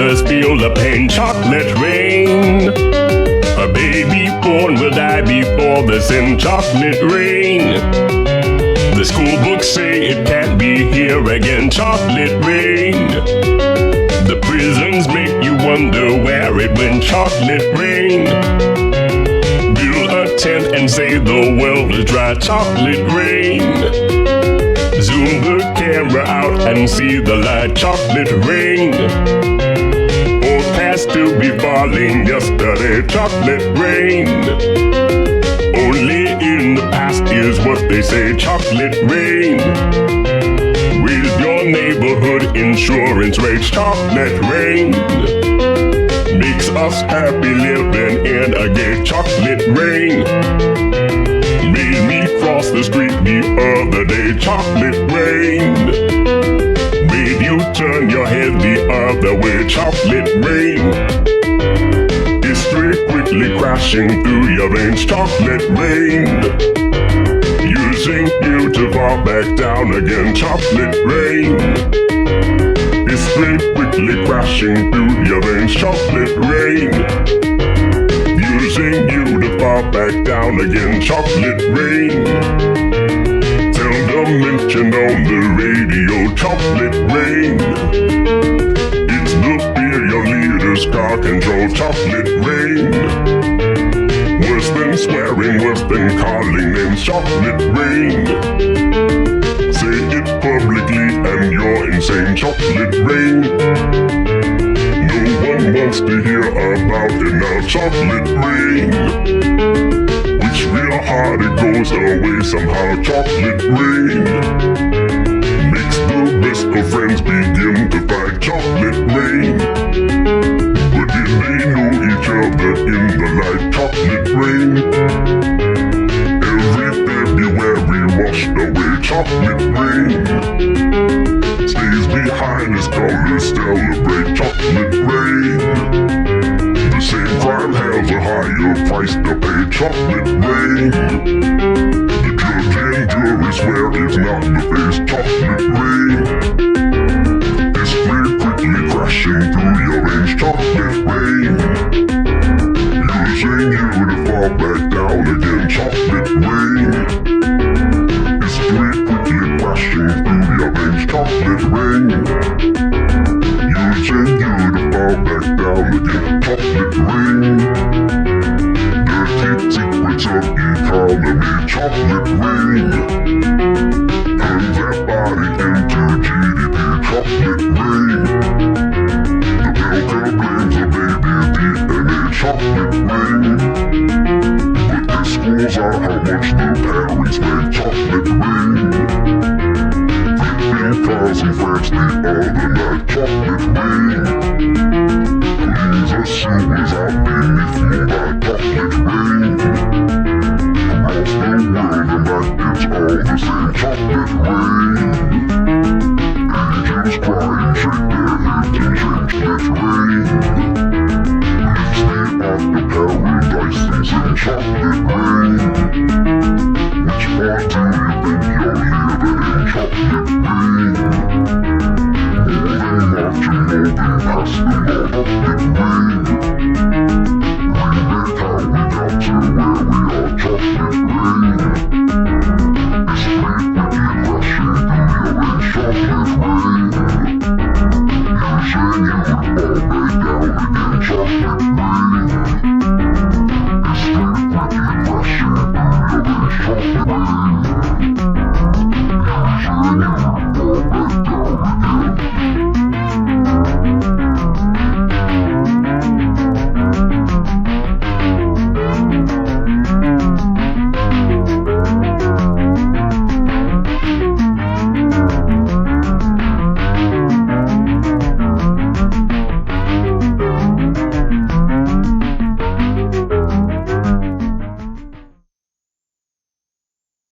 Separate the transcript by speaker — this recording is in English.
Speaker 1: others feel the pain. Chocolate rain. A baby born will die before the sin. Chocolate rain. The school books say it can't be here again. Chocolate rain. The prisons make you wonder where it went. Chocolate rain. Build a tent and say the world is dry. Chocolate rain. Zoom the camera out and see the light. Chocolate rain. Forecast to be falling yesterday. Chocolate rain. Only in the past is what they say. Chocolate rain. With your neighborhood insurance rates. Chocolate rain. Makes us happy living in a gay. Chocolate rain. Made me cross the street the other day. Chocolate rain. Made you turn your head the other way. Chocolate rain. History quickly crashing through your veins. Chocolate rain. Using you to fall back down again. Chocolate rain. History quickly crashing through your veins. Chocolate rain. Using you to fall back down again. Chocolate rain. Tell them mention on the radio. Chocolate rain. It's the fear your leaders car control. Chocolate rain. Worse than swearing, worse than calling names. Chocolate rain. Say it publicly and you're insane. Chocolate rain. No one wants to hear about it now. Chocolate rain. Wish real hard it goes away somehow. Chocolate rain. Makes the best of friends begin to fight. Chocolate rain. But did they know each other in the light? Chocolate rain. Every February washed away. Chocolate rain. Stays behind as colors celebrate. Chocolate rain. The same crime has a higher price to pay. Chocolate rain. The judge and jury swear it's not the face. Chocolate rain. History quickly crashing through your veins. Chocolate rain. Using you to fall back down again. Chocolate rain. History quickly crashing through your veins. Chocolate rain. Using you to fall back down again. Chocolate rain. Dirty secrets of economy. Chocolate rain. Turns their body into GDP. Chocolate rain. The Delta blames the baby's DNA. Chocolate rain. But the schools are how much the parents make. Chocolate rain. 15,000 France the other night. Chocolate rain. Cleans the sewers out beneath Mumbai. Chocolate rain. Across the world and back it's all the same. Chocolate rain. Angels crying, shake their heads in shame. Chocolate rain. Leaves me off the paradise and sing. Chocolate rain. Which part do you think you're living in? Chocolate rain. Holding marching, moving past the law. Chocolate rain.